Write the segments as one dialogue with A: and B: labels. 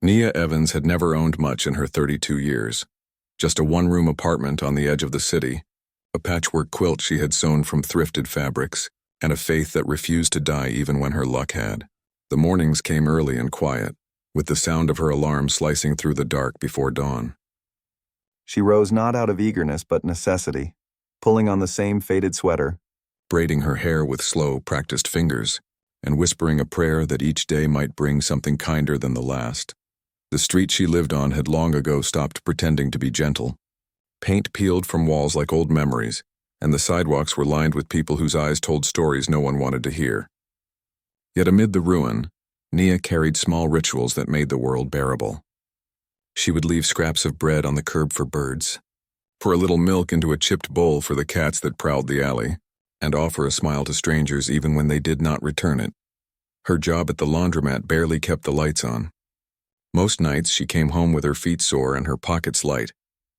A: Nia Evans had never owned much in her 32 years. Just a one-room apartment on the edge of the city, a patchwork quilt she had sewn from thrifted fabrics, and a faith that refused to die even when her luck had. The mornings came early and quiet, with the sound of her alarm slicing through the dark before dawn.
B: She rose not out of eagerness but necessity, pulling on the same faded sweater,
A: braiding her hair with slow, practiced fingers, and whispering a prayer that each day might bring something kinder than the last. The street she lived on had long ago stopped pretending to be gentle. Paint peeled from walls like old memories, and the sidewalks were lined with people whose eyes told stories no one wanted to hear. Yet amid the ruin, Nia carried small rituals that made the world bearable. She would leave scraps of bread on the curb for birds, pour a little milk into a chipped bowl for the cats that prowled the alley, and offer a smile to strangers even when they did not return it. Her job at the laundromat barely kept the lights on. Most nights she came home with her feet sore and her pockets light,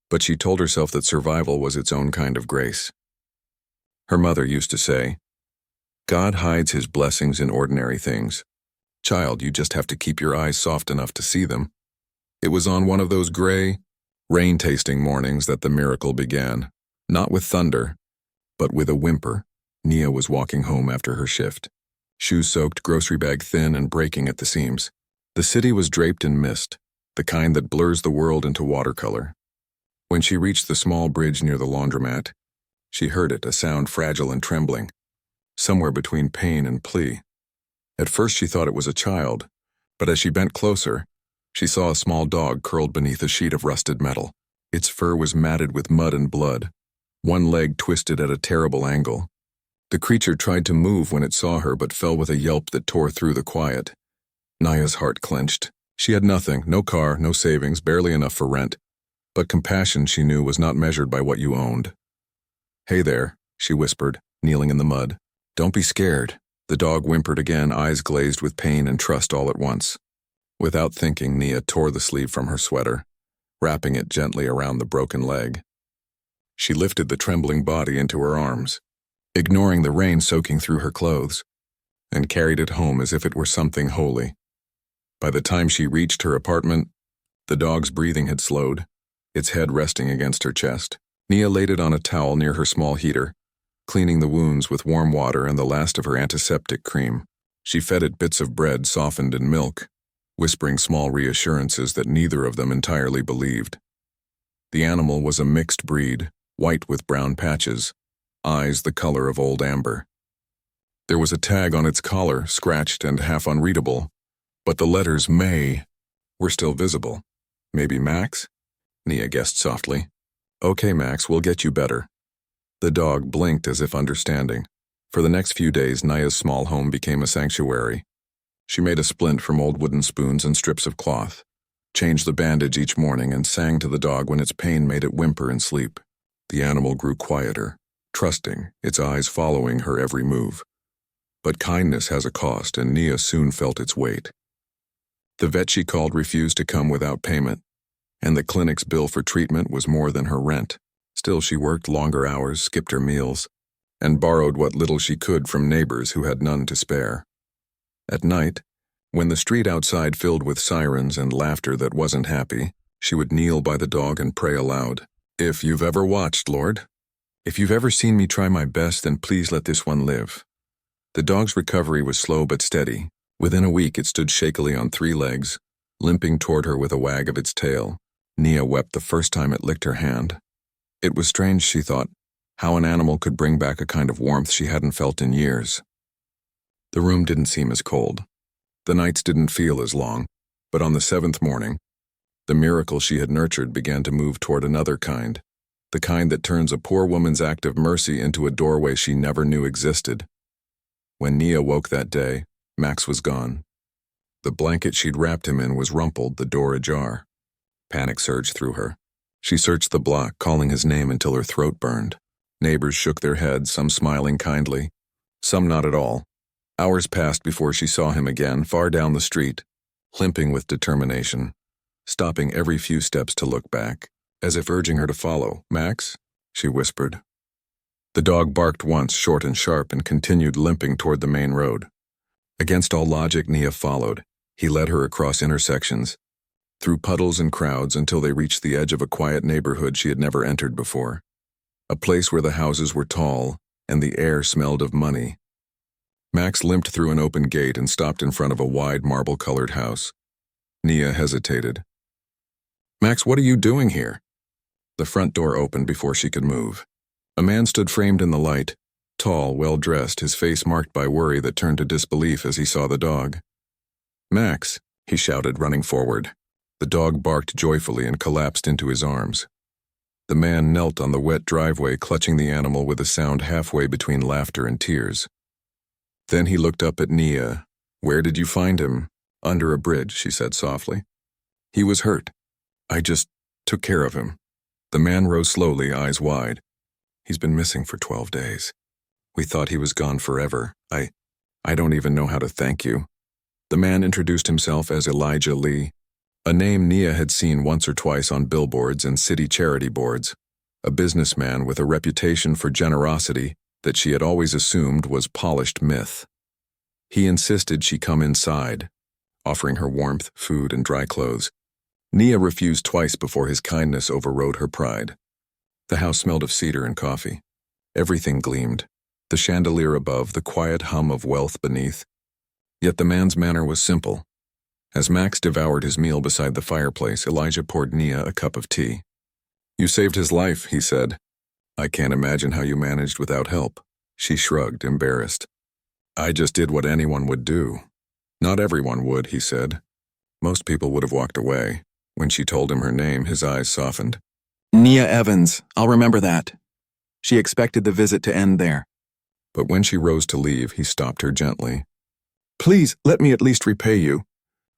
A: but she told herself that survival was its own kind of grace. Her mother used to say, "God hides his blessings in ordinary things. Child, you just have to keep your eyes soft enough to see them." It was on one of those gray, rain-tasting mornings that the miracle began. Not with thunder, but with a whimper. Nia was walking home after her shift, shoes soaked, grocery bag thin and breaking at the seams. The city was draped in mist, the kind that blurs the world into watercolor. When she reached the small bridge near the laundromat, she heard it, a sound fragile and trembling, somewhere between pain and plea. At first she thought it was a child, but as she bent closer, she saw a small dog curled beneath a sheet of rusted metal. Its fur was matted with mud and blood, one leg twisted at a terrible angle. The creature tried to move when it saw her but fell with a yelp that tore through the quiet. Nia's heart clenched. She had nothing, no car, no savings, barely enough for rent. But compassion, she knew, was not measured by what you owned. "Hey there," she whispered, kneeling in the mud. "Don't be scared." The dog whimpered again, eyes glazed with pain and trust all at once. Without thinking, Nia tore the sleeve from her sweater, wrapping it gently around the broken leg. She lifted the trembling body into her arms, ignoring the rain soaking through her clothes, and carried it home as if it were something holy. By the time she reached her apartment, the dog's breathing had slowed, its head resting against her chest. Nia laid it on a towel near her small heater, cleaning the wounds with warm water and the last of her antiseptic cream. She fed it bits of bread softened in milk, whispering small reassurances that neither of them entirely believed. The animal was a mixed breed, white with brown patches, eyes the color of old amber. There was a tag on its collar, scratched and half unreadable, but the letters May were still visible. "Maybe Max?" Nia guessed softly. "Okay, Max, we'll get you better." The dog blinked as if understanding. For the next few days, Nia's small home became a sanctuary. She made a splint from old wooden spoons and strips of cloth, changed the bandage each morning, and sang to the dog when its pain made it whimper in sleep. The animal grew quieter, trusting, its eyes following her every move. But kindness has a cost, and Nia soon felt its weight. The vet she called refused to come without payment, and the clinic's bill for treatment was more than her rent. Still, she worked longer hours, skipped her meals, and borrowed what little she could from neighbors who had none to spare. At night, when the street outside filled with sirens and laughter that wasn't happy, she would kneel by the dog and pray aloud. "If you've ever watched, Lord, if you've ever seen me try my best, then please let this one live." The dog's recovery was slow but steady. Within a week, it stood shakily on 3 legs, limping toward her with a wag of its tail. Nia wept the first time it licked her hand. It was strange, she thought, how an animal could bring back a kind of warmth she hadn't felt in years. The room didn't seem as cold. The nights didn't feel as long, but on the 7th morning, the miracle she had nurtured began to move toward another kind, the kind that turns a poor woman's act of mercy into a doorway she never knew existed. When Nia woke that day, Max was gone. The blanket she'd wrapped him in was rumpled, the door ajar. Panic surged through her. She searched the block, calling his name until her throat burned. Neighbors shook their heads, some smiling kindly, some not at all. Hours passed before she saw him again, far down the street, limping with determination, stopping every few steps to look back, as if urging her to follow. "Max?" she whispered. The dog barked once, short and sharp, and continued limping toward the main road. Against all logic, Nia followed. He led her across intersections, through puddles and crowds until they reached the edge of a quiet neighborhood she had never entered before. A place where the houses were tall and the air smelled of money. Max limped through an open gate and stopped in front of a wide marble-colored house. Nia hesitated. "Max, what are you doing here?" The front door opened before she could move. A man stood framed in the light, tall, well-dressed, his face marked by worry that turned to disbelief as he saw the dog. "Max," he shouted, running forward. The dog barked joyfully and collapsed into his arms. The man knelt on the wet driveway, clutching the animal with a sound halfway between laughter and tears. Then he looked up at Nia. "Where did you find him?" "Under a bridge," she said softly. "He was hurt. I just took care of him." The man rose slowly, eyes wide. "He's been missing for 12 days. We thought he was gone forever. I don't even know how to thank you." The man introduced himself as Elijah Lee, a name Nia had seen once or twice on billboards and city charity boards, a businessman with a reputation for generosity that she had always assumed was polished myth. He insisted she come inside, offering her warmth, food, and dry clothes. Nia refused twice before his kindness overrode her pride. The house smelled of cedar and coffee. Everything gleamed, the chandelier above, the quiet hum of wealth beneath. Yet the man's manner was simple. As Max devoured his meal beside the fireplace, Elijah poured Nia a cup of tea. "You saved his life," he said. "I can't imagine how you managed without help." She shrugged, embarrassed. "I just did what anyone would do." "Not everyone would," he said. "Most people would have walked away." When she told him her name, his eyes softened.
C: "Nia Evans, I'll remember that." She expected the visit to end there.
A: But when she rose to leave, he stopped her gently. "Please, let me at least repay you."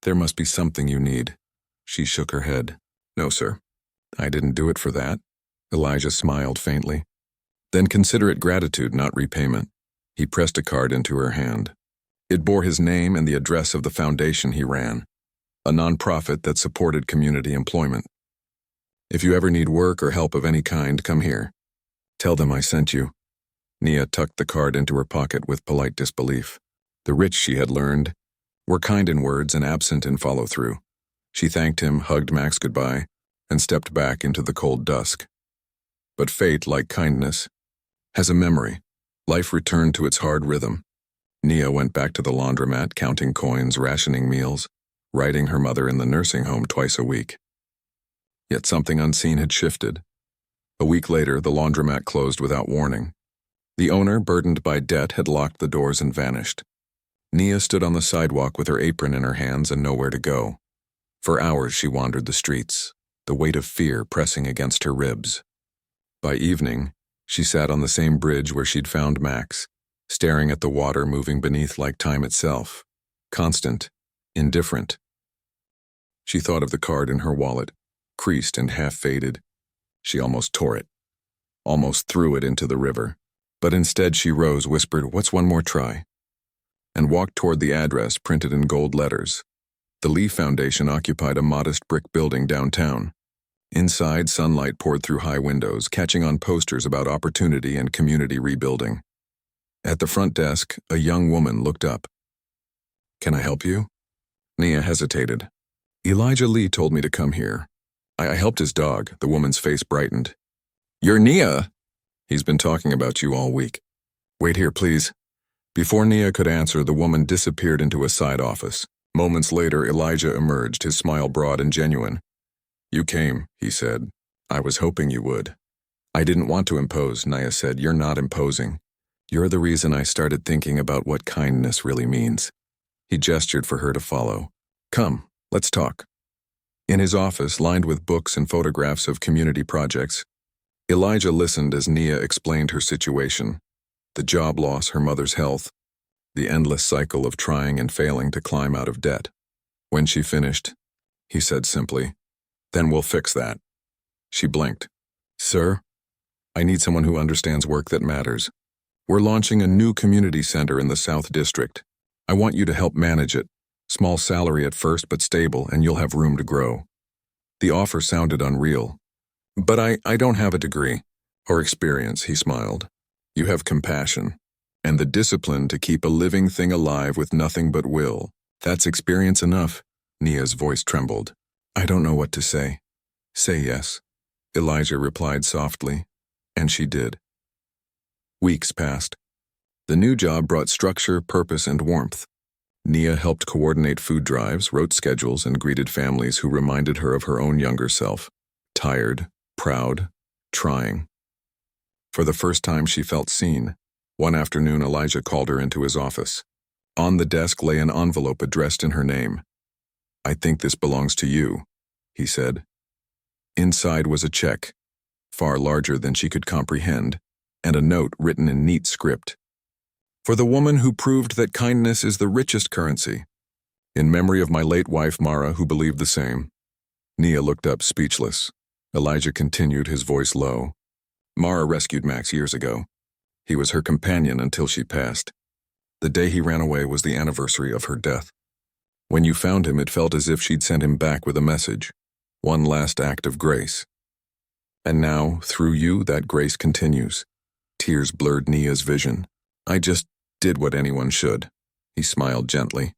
A: "There must be something you need." She shook her head. "No, sir. I didn't do it for that." Elijah smiled faintly. "Then consider it gratitude, not repayment." He pressed a card into her hand. It bore his name and the address of the foundation he ran, a nonprofit that supported community employment. "If you ever need work or help of any kind, come here. Tell them I sent you." Nia tucked the card into her pocket with polite disbelief. The rich, she had learned, were kind in words and absent in follow-through. She thanked him, hugged Max goodbye, and stepped back into the cold dusk. But fate, like kindness, has a memory. Life returned to its hard rhythm. Nia went back to the laundromat, counting coins, rationing meals, writing her mother in the nursing home twice a week. Yet something unseen had shifted. A week later, the laundromat closed without warning. The owner, burdened by debt, had locked the doors and vanished. Nia stood on the sidewalk with her apron in her hands and nowhere to go. For hours she wandered the streets, the weight of fear pressing against her ribs. By evening, she sat on the same bridge where she'd found Max, staring at the water moving beneath like time itself, constant, indifferent. She thought of the card in her wallet, creased and half-faded. She almost tore it, almost threw it into the river. But instead she rose, whispered, "What's one more try?" and walked toward the address printed in gold letters. The Lee Foundation occupied a modest brick building downtown. Inside, sunlight poured through high windows, catching on posters about opportunity and community rebuilding. At the front desk, a young woman looked up. "Can I help you?" Nia hesitated. "Elijah Lee told me to come here. I helped his dog." The woman's face brightened. "You're Nia?" "He's been talking about you all week." "Wait here, please." Before Nia could answer, the woman disappeared into a side office. Moments later, Elijah emerged, his smile broad and genuine. "You came," he said. "I was hoping you would." "I didn't want to impose," Nia said. "You're not imposing. You're the reason I started thinking about what kindness really means." He gestured for her to follow. "Come, let's talk." In his office, lined with books and photographs of community projects, Elijah listened as Nia explained her situation. The job loss, her mother's health, the endless cycle of trying and failing to climb out of debt. When she finished, he said simply, "Then we'll fix that." She blinked. "Sir, I need someone who understands work that matters. We're launching a new community center in the South District. I want you to help manage it. Small salary at first, but stable, and you'll have room to grow." The offer sounded unreal. "But I don't have a degree or experience," he smiled. "You have compassion and the discipline to keep a living thing alive with nothing but will. That's experience enough." Nia's voice trembled. I don't know what to say. Say yes, Elijah replied softly, and she did. Weeks passed. The new job brought structure, purpose, and warmth. Nia helped coordinate food drives, wrote schedules, and greeted families who reminded her of her own younger self. Tired, proud, trying. For the first time she felt seen. One afternoon Elijah called her into his office. On the desk lay an envelope addressed in her name. "I think this belongs to you," he said. Inside was a check, far larger than she could comprehend, and a note written in neat script. "For the woman who proved that kindness is the richest currency. In memory of my late wife Mara, who believed the same." Nia looked up speechless. Elijah continued, his voice low. "Mara rescued Max years ago. He was her companion until she passed. The day he ran away was the anniversary of her death. When you found him, it felt as if she'd sent him back with a message, one last act of grace. And now, through you, that grace continues." Tears blurred Nia's vision. "I just did what anyone should," he smiled gently,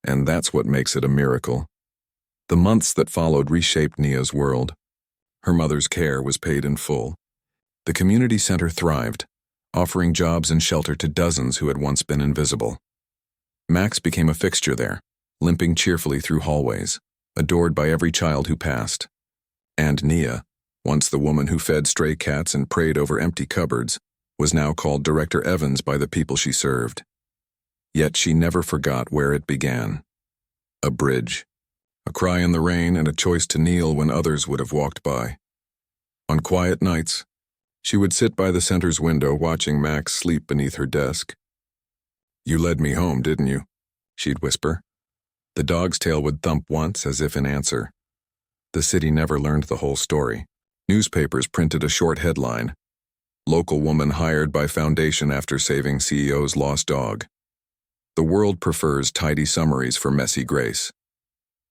A: "and that's what makes it a miracle." The months that followed reshaped Nia's world. Her mother's care was paid in full. The community center thrived, offering jobs and shelter to dozens who had once been invisible. Max became a fixture there, limping cheerfully through hallways, adored by every child who passed. And Nia, once the woman who fed stray cats and prayed over empty cupboards, was now called Director Evans by the people she served. Yet she never forgot where it began. A bridge, a cry in the rain, and a choice to kneel when others would have walked by. On quiet nights, she would sit by the center's window watching Max sleep beneath her desk. "You led me home, didn't you?" she'd whisper. The dog's tail would thump once as if in answer. The city never learned the whole story. Newspapers printed a short headline: "Local woman hired by foundation after saving CEO's lost dog." The world prefers tidy summaries for messy grace.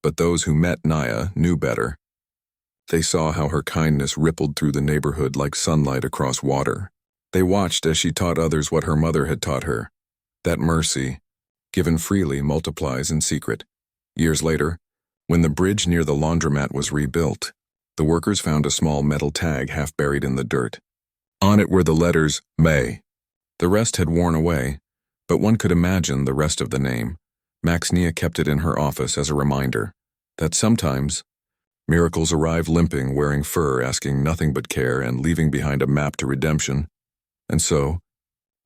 A: But those who met Nia knew better. They saw how her kindness rippled through the neighborhood like sunlight across water. They watched as she taught others what her mother had taught her, that mercy, given freely, multiplies in secret. Years later, when the bridge near the laundromat was rebuilt, the workers found a small metal tag half buried in the dirt. On it were the letters May. The rest had worn away, but one could imagine the rest of the name. Nia kept it in her office as a reminder that sometimes miracles arrive limping, wearing fur, asking nothing but care, and leaving behind a map to redemption. And so,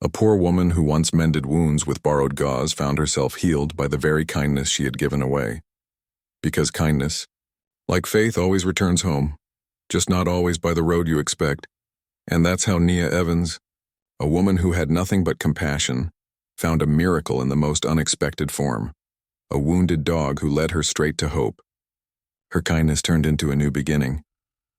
A: a poor woman who once mended wounds with borrowed gauze found herself healed by the very kindness she had given away. Because kindness, like faith, always returns home, just not always by the road you expect. And that's how Nia Evans, a woman who had nothing but compassion, found a miracle in the most unexpected form. A wounded dog who led her straight to hope. Her kindness turned into a new beginning,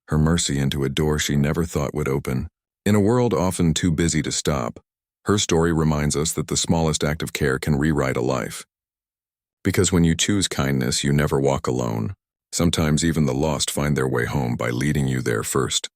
A: her mercy into a door she never thought would open. In a world often too busy to stop, her story reminds us that the smallest act of care can rewrite a life. Because when you choose kindness, you never walk alone. Sometimes even the lost find their way home by leading you there first.